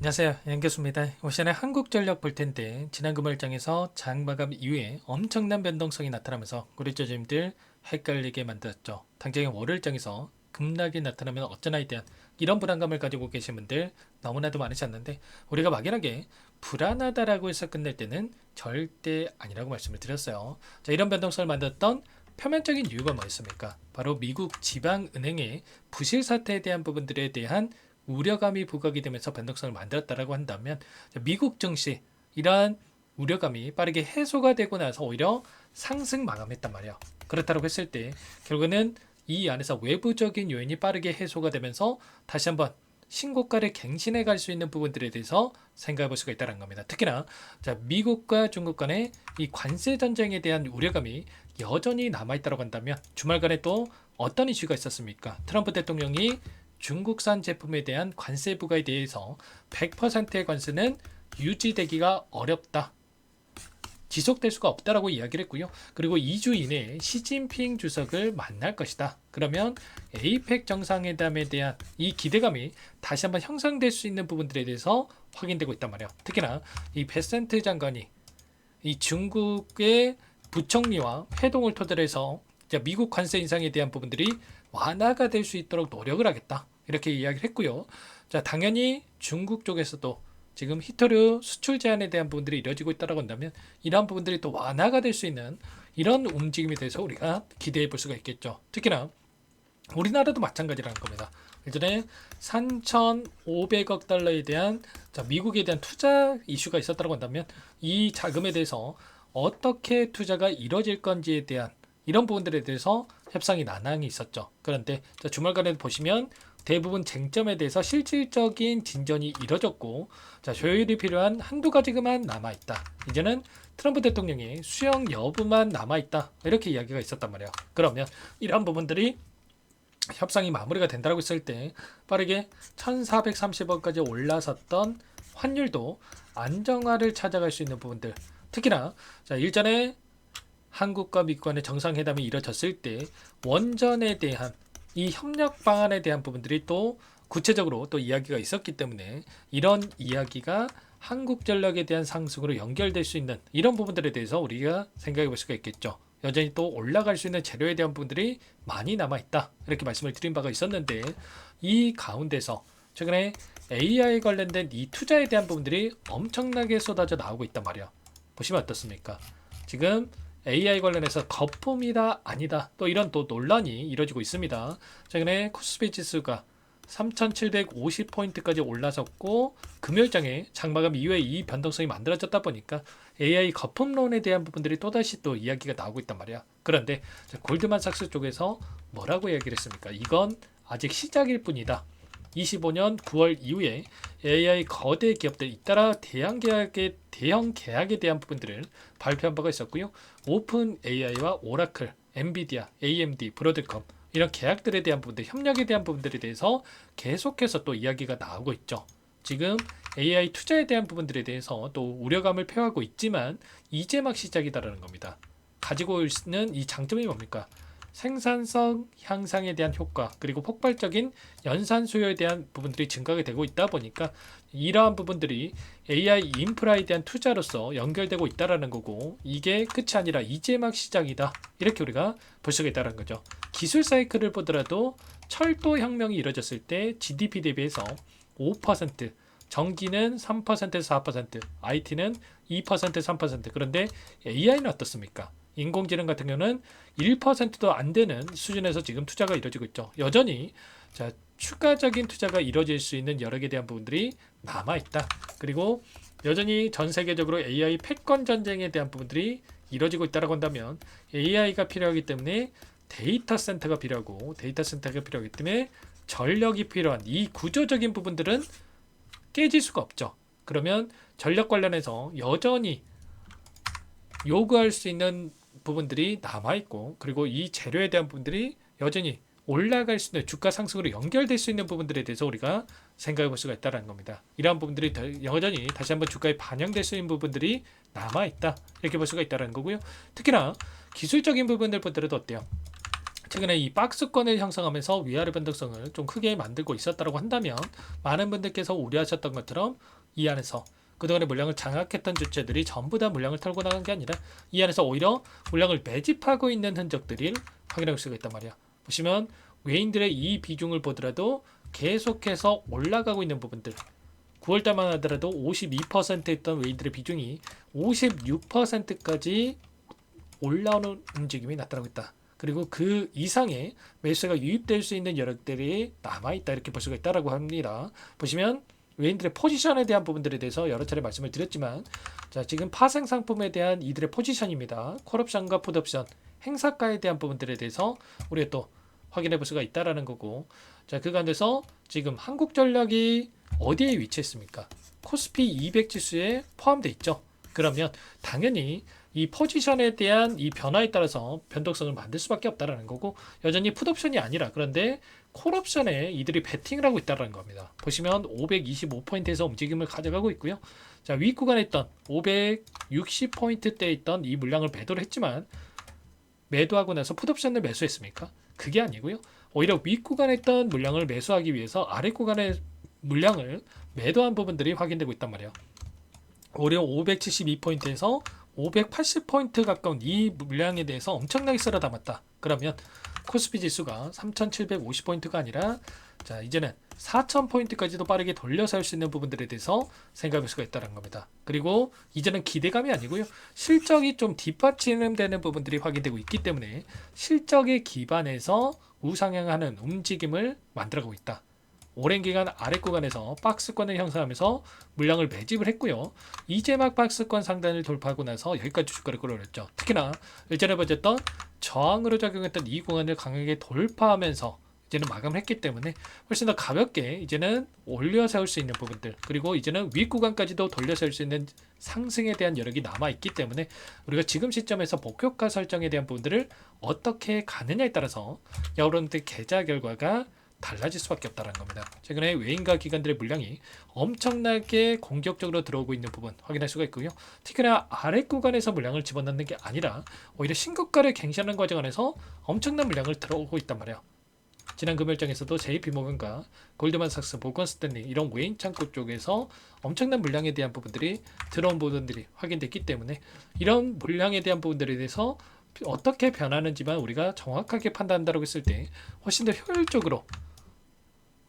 안녕하세요. 양교수입니다. 올 시간에 한국전력 볼 텐데 지난 금요일장에서 장 마감 이후에 엄청난 변동성이 나타나면서 우리 조짐들 헷갈리게 만들었죠. 당장의 월요일장에서 급락이 나타나면 어쩌나에 대한 이런 불안감을 가지고 계신 분들 너무나도 많으셨는데 우리가 막연하게 불안하다라고 해서 끝낼 때는 절대 아니라고 말씀을 드렸어요. 자, 이런 변동성을 만들었던 표면적인 이유가 뭐였습니까? 바로 미국 지방은행의 부실 사태에 대한 부분들에 대한 우려감이 부각이 되면서 변동성을 만들었다라고 한다면 미국 증시 이러한 우려감이 빠르게 해소가 되고 나서 오히려 상승 마감했단 말이에요. 그렇다고 했을 때 결국에는 이 안에서 외부적인 요인이 빠르게 해소가 되면서 다시 한번 신고가를 갱신해 갈 수 있는 부분들에 대해서 생각해 볼 수가 있다는 겁니다. 특히나 미국과 중국 간의 이 관세 전쟁에 대한 우려감이 여전히 남아있다고 한다면 주말간에 또 어떤 이슈가 있었습니까? 트럼프 대통령이 중국산 제품에 대한 관세 부과에 대해서 100%의 관세는 유지되기가 어렵다. 지속될 수가 없다라고 이야기를 했고요. 그리고 2주 이내에 시진핑 주석을 만날 것이다. 그러면 에이펙 정상회담에 대한 이 기대감이 다시 한번 형성될 수 있는 부분들에 대해서 확인되고 있단 말이에요. 특히나 이 베센트 장관이 이 중국의 부총리와 회동을 토대로 해서 미국 관세 인상에 대한 부분들이 완화가 될 수 있도록 노력을 하겠다. 이렇게 이야기를 했고요. 자, 당연히 중국 쪽에서도 지금 히토류 수출 제한에 대한 부분들이 이루어지고 있다고 한다면 이러한 부분들이 또 완화가 될 수 있는 이런 움직임에 대해서 우리가 기대해 볼 수가 있겠죠. 특히나 우리나라도 마찬가지라는 겁니다. 예전에 3,500억 달러에 대한 미국에 대한 투자 이슈가 있었다고 한다면 이 자금에 대해서 어떻게 투자가 이루어질 건지에 대한 이런 부분들에 대해서 협상이 난항이 있었죠. 그런데 주말간에 보시면 대부분 쟁점에 대해서 실질적인 진전이 이뤄졌고 조율이 필요한 한두 가지만 남아있다. 이제는 트럼프 대통령의 수용 여부만 남아있다. 이렇게 이야기가 있었단 말이에요. 그러면 이러한 부분들이 협상이 마무리가 된다고 했을 때 빠르게 1430원까지 올라섰던 환율도 안정화를 찾아갈 수 있는 부분들, 특히나 일전에 한국과 미국 간의 정상회담이 이뤄졌을 때 원전에 대한 이 협력 방안에 대한 부분들이 또 구체적으로 또 이야기가 있었기 때문에 이런 이야기가 한국전력에 대한 상승으로 연결될 수 있는 이런 부분들에 대해서 우리가 생각해 볼 수가 있겠죠. 여전히 또 올라갈 수 있는 재료에 대한 부분들이 많이 남아있다. 이렇게 말씀을 드린 바가 있었는데 이 가운데서 최근에 AI 관련된 이 투자에 대한 부분들이 엄청나게 쏟아져 나오고 있단 말이야. 보시면 어떻습니까? 지금 AI 관련해서 거품이다 아니다 또 이런 또 논란이 이루어지고 있습니다. 최근에 코스피 지수가 3,750포인트까지 올라섰고 금요일장에 장마감 이후에 이 변동성이 만들어졌다 보니까 AI 거품론에 대한 부분들이 또다시 또 이야기가 나오고 있단 말이야. 그런데 골드만삭스 쪽에서 뭐라고 이야기를 했습니까? 이건 아직 시작일 뿐이다. 25년 9월 이후에 AI 거대 기업들 잇따라 대형 계약에 대한 부분들을 발표한 바가 있었고요. 오픈 AI와 오라클, 엔비디아, AMD, 브로드컴 이런 계약들에 대한 부분들, 협력에 대한 부분들에 대해서 계속해서 또 이야기가 나오고 있죠. 지금 AI 투자에 대한 부분들에 대해서 또 우려감을 표하고 있지만 이제 막 시작이다라는 겁니다. 가지고 있는 이 장점이 뭡니까? 생산성 향상에 대한 효과 그리고 폭발적인 연산 수요에 대한 부분들이 증가가 되고 있다 보니까 이러한 부분들이 AI 인프라에 대한 투자로서 연결되고 있다라는 거고 이게 끝이 아니라 이제 막 시작이다 이렇게 우리가 볼 수가 있다는 거죠. 기술 사이클을 보더라도 철도 혁명이 이루어졌을 때 GDP 대비해서 5% 전기는 3%에서 4%, IT는 2%, 3%. 그런데 AI는 어떻습니까? 인공지능 같은 경우는 1%도 안 되는 수준에서 지금 투자가 이루어지고 있죠. 여전히 추가적인 투자가 이루어질 수 있는 여러 개에 대한 부분들이 남아있다. 그리고 여전히 전 세계적으로 AI 패권 전쟁에 대한 부분들이 이루어지고 있다고 한다면 AI가 필요하기 때문에 데이터 센터가 필요하고 데이터 센터가 필요하기 때문에 전력이 필요한 이 구조적인 부분들은 깨질 수가 없죠. 그러면 전력 관련해서 여전히 요구할 수 있는 부분들이 남아있고 그리고 이 재료에 대한 부분들이 여전히 올라갈 수 있는 주가 상승으로 연결될 수 있는 부분들에 대해서 우리가 생각해 볼 수가 있다는 겁니다. 이러한 부분들이 여전히 다시 한번 주가에 반영될 수 있는 부분들이 남아있다 이렇게 볼 수가 있다는 거고요. 특히나 기술적인 부분들 보더라도 어때요? 최근에 이 박스권을 형성하면서 위아래 변동성을 좀 크게 만들고 있었다고 한다면 많은 분들께서 우려하셨던 것처럼 이 안에서 그동안의 물량을 장악했던 주체들이 전부 다 물량을 털고 나간 게 아니라 이 안에서 오히려 물량을 매집하고 있는 흔적들을 확인할 수가 있단 말이야. 보시면 외인들의 이 비중을 보더라도 계속해서 올라가고 있는 부분들, 9월달만 하더라도 52%였던 외인들의 비중이 56%까지 올라오는 움직임이 나타나고 있다. 그리고 그 이상의 매수가 유입될 수 있는 여력들이 남아있다, 이렇게 볼 수가 있다고 합니다. 보시면 외인들의 포지션에 대한 부분들에 대해서 여러 차례 말씀을 드렸지만, 자, 지금 파생 상품에 대한 이들의 포지션입니다. 콜옵션과 풋옵션, 행사가에 대한 부분들에 대해서 우리가 또 확인해 볼 수가 있다라는 거고, 자, 그 가운데서 지금 한국전력이 어디에 위치했습니까? 코스피 200 지수에 포함되어 있죠. 그러면 당연히 이 포지션에 대한 이 변화에 따라서 변동성을 만들 수밖에 없다라는 거고, 여전히 풋옵션이 아니라 그런데 콜옵션에 이들이 베팅을 하고 있다는 겁니다. 보시면 525포인트에서 움직임을 가져가고 있고요. 자, 위 구간에 있던 560포인트대에 있던 이 물량을 매도를 했지만 매도하고 나서 풋옵션을 매수했습니까? 그게 아니고요. 오히려 위 구간에 있던 물량을 매수하기 위해서 아래 구간의 물량을 매도한 부분들이 확인되고 있단 말이에요. 오히려 572포인트에서 580포인트 가까운 이 물량에 대해서 엄청나게 쓸어 담았다. 그러면 코스피 지수가 3750포인트가 아니라, 자, 이제는 4000포인트까지도 빠르게 돌려서 할 수 있는 부분들에 대해서 생각할 수가 있다는 겁니다. 그리고 이제는 기대감이 아니고요, 실적이 좀 뒷받침되는 부분들이 확인되고 있기 때문에 실적에 기반해서 우상향하는 움직임을 만들어가고 있다. 오랜 기간 아래 구간에서 박스권을 형성하면서 물량을 매집을 했고요. 이제 막 박스권 상단을 돌파하고 나서 여기까지 주가를 끌어올렸죠. 특히나 일전에 보셨던 저항으로 작용했던 이 구간을 강하게 돌파하면서 이제는 마감을 했기 때문에 훨씬 더 가볍게 이제는 올려 세울 수 있는 부분들, 그리고 이제는 위 구간까지도 돌려 세울 수 있는 상승에 대한 여력이 남아있기 때문에 우리가 지금 시점에서 목표가 설정에 대한 부분들을 어떻게 가느냐에 따라서 여러분들 계좌 결과가 달라질 수밖에 없다는 겁니다. 최근에 외인과 기관들의 물량이 엄청나게 공격적으로 들어오고 있는 부분 확인할 수가 있고요. 특히나 아래 구간에서 물량을 집어넣는 게 아니라 오히려 신고가를 갱신하는 과정 안에서 엄청난 물량을 들어오고 있단 말이에요. 지난 금요일장에서도 JP모건과 골드만삭스, 모건스탠리 이런 외인 창구 쪽에서 엄청난 물량에 대한 부분들이 들어온 부분들이 확인됐기 때문에 이런 물량에 대한 부분들에 대해서 어떻게 변하는지만 우리가 정확하게 판단한다고 했을 때 훨씬 더 효율적으로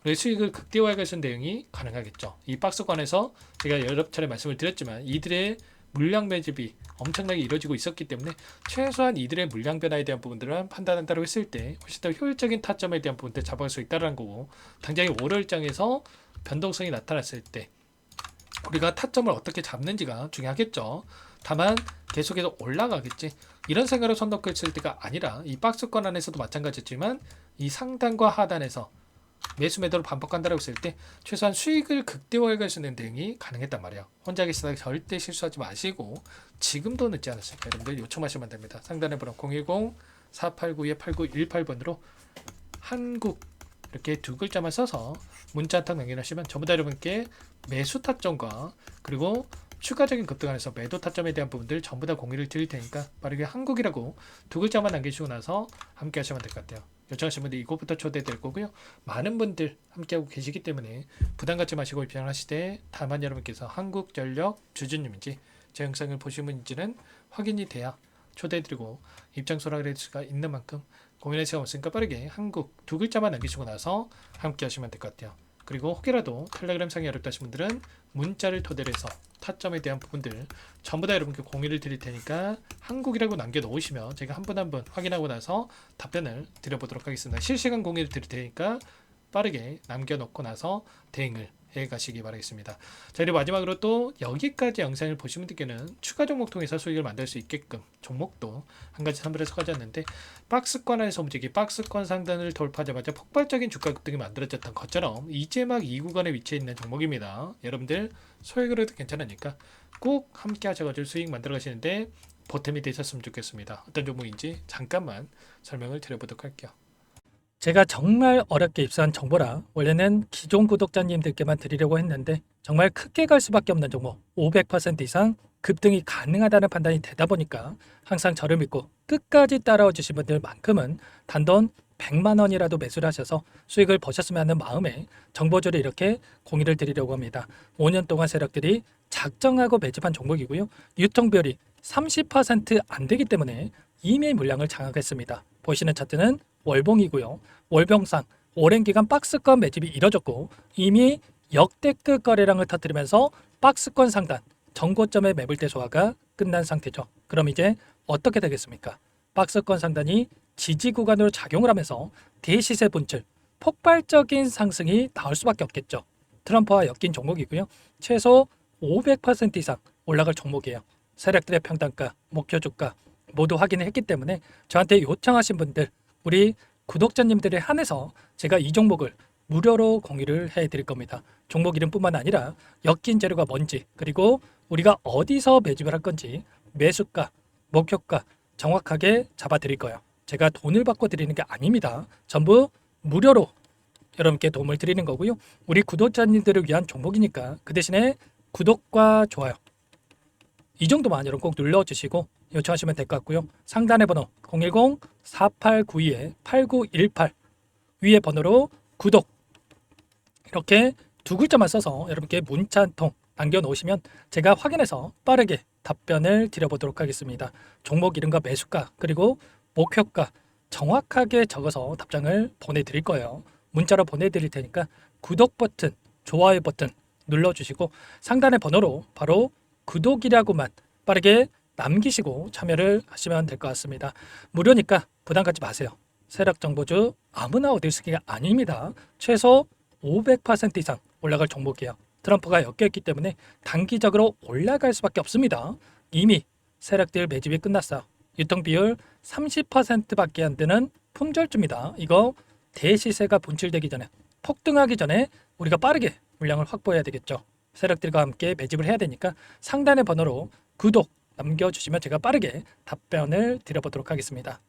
우리 수익을 극대화할 수 있는 대응이 가능하겠죠. 이 박스권에서 제가 여러 차례 말씀을 드렸지만 이들의 물량 매집이 엄청나게 이루어지고 있었기 때문에 최소한 이들의 물량 변화에 대한 부분들을 판단한다고 했을 때 훨씬 더 효율적인 타점에 대한 부분들 잡아갈 수 있다는 거고, 당장의 월요일장에서 변동성이 나타났을 때 우리가 타점을 어떻게 잡는지가 중요하겠죠. 다만 계속해서 올라가겠지, 이런 생각으로 손 놓고 있을 때가 아니라 이 박스권 안에서도 마찬가지지만 이 상단과 하단에서 매수 매도를 반복한다고 했을 때 최소한 수익을 극대화할 수 있는 대응이 가능했단 말이에요. 혼자 계시다가 절대 실수하지 마시고 지금도 늦지 않으시니까 여러분들 요청하시면 됩니다. 상단에 번호 010-4892-8918번으로 한국 이렇게 두 글자만 써서 문자 한 통 남겨주시면 전부 다 여러분께 매수 타점과 그리고 추가적인 급등안에서 매도 타점에 대한 부분들 전부 다 공유를 드릴 테니까 빠르게 한국이라고 두 글자만 남겨주시고 나서 함께 하시면 될 것 같아요. 요청하신 분들 이곳부터 초대될 거고요. 많은 분들 함께하고 계시기 때문에 부담 갖지 마시고 입장하시되, 다만 여러분께서 한국전력 주주님인지 제 영상을 보신 분인지는 확인이 돼야 초대해드리고 입장 소락을 해줄 수가 있는 만큼 고민할 시간 없으니까 빠르게 한국 두 글자만 남기시고 나서 함께 하시면 될 것 같아요. 그리고 혹이라도 텔레그램 상이 어렵다 하신 분들은 문자를 토대로 해서 타점에 대한 부분들 전부 다 여러분께 공유를 드릴 테니까 한국이라고 남겨놓으시면 제가 한 분 한 분 확인하고 나서 답변을 드려보도록 하겠습니다. 실시간 공유를 드릴 테니까 빠르게 남겨놓고 나서 대응을 해가시기 바라겠습니다. 자, 그리고 마지막으로 또 여기까지 영상을 보신 분들께는 추가 종목 통해서 수익을 만들 수 있게끔 종목도 한 가지 선별해서 가져왔는데, 박스권 안에서 움직이 박스권 상단을 돌파하자마자 폭발적인 주가 급등이 만들어졌던 것처럼 이제 막 이 구간에 위치해 있는 종목입니다. 여러분들 소액으로 해도 괜찮으니까 꼭 함께 하셔가지고 수익 만들어 가시는데 보탬이 되셨으면 좋겠습니다. 어떤 종목인지 잠깐만 설명을 드려보도록 할게요. 제가 정말 어렵게 입수한 정보라 원래는 기존 구독자님들께만 드리려고 했는데 정말 크게 갈 수밖에 없는 종목, 500% 이상 급등이 가능하다는 판단이 되다 보니까 항상 저를 믿고 끝까지 따라와 주신 분들만큼은 단돈 100만 원이라도 매수를 하셔서 수익을 보셨으면 하는 마음에 정보주를 이렇게 공유를 드리려고 합니다. 5년 동안 세력들이 작정하고 매집한 종목이고요. 유통비율이 30%안 되기 때문에 이미 물량을 장악했습니다. 보시는 차트는 월봉이고요. 월봉상 오랜 기간 박스권 매집이 이뤄졌고 이미 역대급 거래량을 터뜨리면서 박스권 상단 전고점의 매물대 소화가 끝난 상태죠. 그럼 이제 어떻게 되겠습니까? 박스권 상단이 지지 구간으로 작용을 하면서 대시세 분출, 폭발적인 상승이 나올 수밖에 없겠죠. 트럼프와 엮인 종목이고요. 최소 500% 이상 올라갈 종목이에요. 세력들의 평단가, 목표 주가 모두 확인을 했기 때문에 저한테 요청하신 분들, 우리 구독자님들에 한해서 제가 이 종목을 무료로 공유를 해드릴 겁니다. 종목 이름뿐만 아니라 엮인 재료가 뭔지, 그리고 우리가 어디서 매집을 할 건지, 매수가, 목표가 정확하게 잡아드릴 거예요. 제가 돈을 받고 드리는 게 아닙니다. 전부 무료로 여러분께 도움을 드리는 거고요. 우리 구독자님들을 위한 종목이니까 그 대신에 구독과 좋아요 이 정도만 여러분 꼭 눌러주시고 요청하시면 될 것 같고요. 상단의 번호 010-4892-8918 위에 번호로 구독 이렇게 두 글자만 써서 여러분께 문자 한 통 남겨놓으시면 제가 확인해서 빠르게 답변을 드려보도록 하겠습니다. 종목 이름과 매수가 그리고 목표가 정확하게 적어서 답장을 보내드릴 거예요. 문자로 보내드릴 테니까 구독 버튼, 좋아요 버튼 눌러주시고 상단의 번호로 바로 구독이라고만 빠르게 남기시고 참여를 하시면 될 것 같습니다. 무료니까 부담 갖지 마세요. 세력정보주 아무나 얻을 수 있는 게 아닙니다. 최소 500% 이상 올라갈 종목이에요. 트럼프가 엮여있기 때문에 단기적으로 올라갈 수밖에 없습니다. 이미 세력들 매집이 끝났어요. 유통비율 30%밖에 안 되는 품절주입니다. 이거 대시세가 분출되기 전에 폭등하기 전에 우리가 빠르게 물량을 확보해야 되겠죠. 세력들과 함께 매집을 해야 되니까 상단의 번호로 구독 남겨주시면 제가 빠르게 답변을 드려보도록 하겠습니다.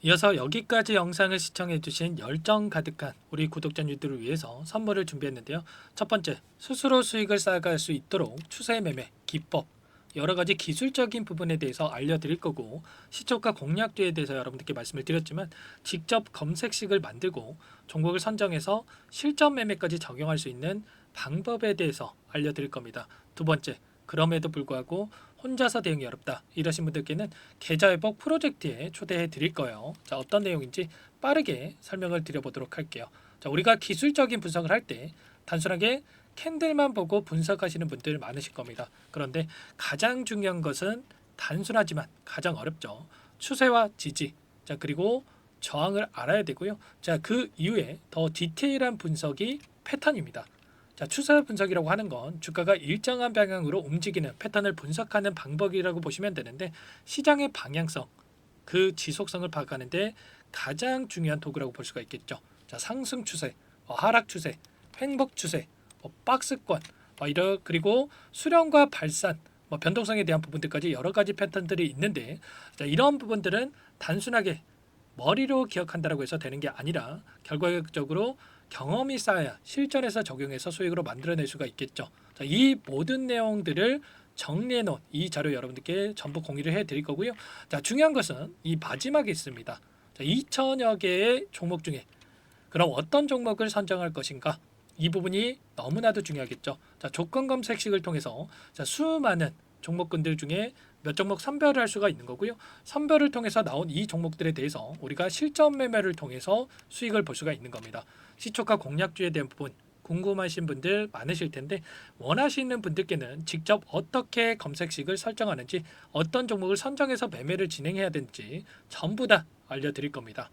이어서 여기까지 영상을 시청해주신 열정 가득한 우리 구독자님들을 위해서 선물을 준비했는데요. 첫 번째, 스스로 수익을 쌓아갈 수 있도록 추세 매매 기법 여러가지 기술적인 부분에 대해서 알려드릴 거고 시초가 공략주에 대해서 여러분들께 말씀을 드렸지만 직접 검색식을 만들고 종목을 선정해서 실전 매매까지 적용할 수 있는 방법에 대해서 알려드릴 겁니다. 두 번째, 그럼에도 불구하고 혼자서 대응이 어렵다 이러신 분들께는 계좌회복 프로젝트에 초대해 드릴 거예요. 자, 어떤 내용인지 빠르게 설명을 드려보도록 할게요. 자, 우리가 기술적인 분석을 할 때 단순하게 캔들만 보고 분석하시는 분들 많으실 겁니다. 그런데 가장 중요한 것은 단순하지만 가장 어렵죠. 추세와 지지, 자 그리고 저항을 알아야 되고요. 자, 그 이후에 더 디테일한 분석이 패턴입니다. 자, 추세 분석이라고 하는 건 주가가 일정한 방향으로 움직이는 패턴을 분석하는 방법이라고 보시면 되는데 시장의 방향성, 그 지속성을 파악하는데 가장 중요한 도구라고 볼 수가 있겠죠. 자, 상승 추세, 하락 추세, 횡복 추세, 박스권, 그리고 수렴과 발산, 변동성에 대한 부분들까지 여러 가지 패턴들이 있는데 자, 이런 부분들은 단순하게 머리로 기억한다고 해서 되는 게 아니라 결과적으로 경험이 쌓아야 실전에서 적용해서 수익으로 만들어낼 수가 있겠죠. 자, 이 모든 내용들을 정리해 놓은 이 자료 여러분들께 전부 공유를 해 드릴 거고요. 자, 중요한 것은 이 마지막에 있습니다. 자, 2천여 개의 종목 중에 그럼 어떤 종목을 선정할 것인가? 이 부분이 너무나도 중요하겠죠. 자, 조건 검색식을 통해서 자, 수많은 종목군들 중에 몇 종목 선별을 할 수가 있는 거고요. 선별을 통해서 나온 이 종목들에 대해서 우리가 실전 매매를 통해서 수익을 볼 수가 있는 겁니다. 시초가 공략주에 대한 부분 궁금하신 분들 많으실 텐데 원하시는 분들께는 직접 어떻게 검색식을 설정하는지 어떤 종목을 선정해서 매매를 진행해야 되는지 전부 다 알려드릴 겁니다.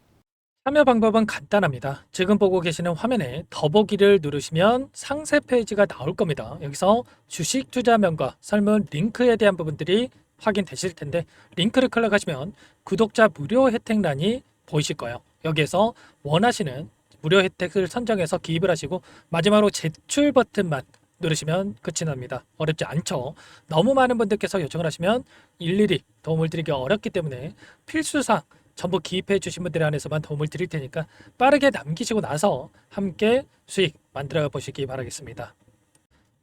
참여 방법은 간단합니다. 지금 보고 계시는 화면에 더보기를 누르시면 상세 페이지가 나올 겁니다. 여기서 주식 투자명과 설문 링크에 대한 부분들이 확인되실 텐데 링크를 클릭하시면 구독자 무료 혜택란이 보이실 거예요. 여기에서 원하시는 무료 혜택을 선정해서 기입을 하시고 마지막으로 제출 버튼만 누르시면 끝이 납니다. 어렵지 않죠? 너무 많은 분들께서 요청을 하시면 일일이 도움을 드리기 어렵기 때문에 필수상 전부 기입해 주신 분들에 한해서만 도움을 드릴 테니까 빠르게 남기시고 나서 함께 수익 만들어 보시기 바라겠습니다.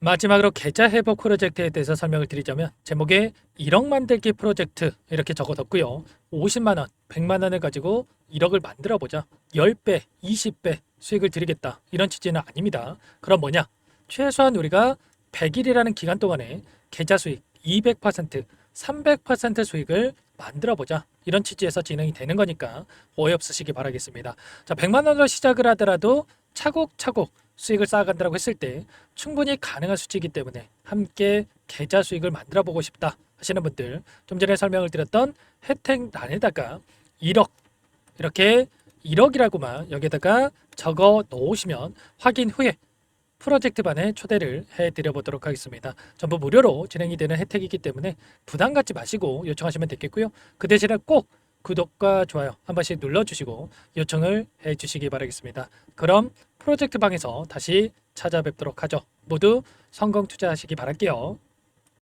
마지막으로 계좌 회복 프로젝트에 대해서 설명을 드리자면 제목에 1억 만들기 프로젝트 이렇게 적어뒀고요. 50만 원, 100만 원을 가지고 1억을 만들어 보자. 10배, 20배 수익을 드리겠다. 이런 취지는 아닙니다. 그럼 뭐냐? 최소한 우리가 100일이라는 기간 동안에 계좌 수익 200%, 300% 수익을 만들어 보자. 이런 취지에서 진행이 되는 거니까 오해 없으시기 바라겠습니다. 자, 100만 원으로 시작을 하더라도 차곡차곡 수익을 쌓아간다고 했을 때 충분히 가능한 수치이기 때문에 함께 계좌 수익을 만들어 보고 싶다 하시는 분들, 좀 전에 설명을 드렸던 혜택란에다가 1억 이렇게 1억이라고만 여기다가 적어 놓으시면 확인 후에 프로젝트반에 초대를 해드려 보도록 하겠습니다. 전부 무료로 진행이 되는 혜택이기 때문에 부담 갖지 마시고 요청하시면 되겠고요. 그 대신에 꼭 구독과 좋아요 한 번씩 눌러주시고 요청을 해주시기 바라겠습니다. 그럼 프로젝트 방에서 다시 찾아뵙도록 하죠. 모두 성공 투자하시기 바랄게요.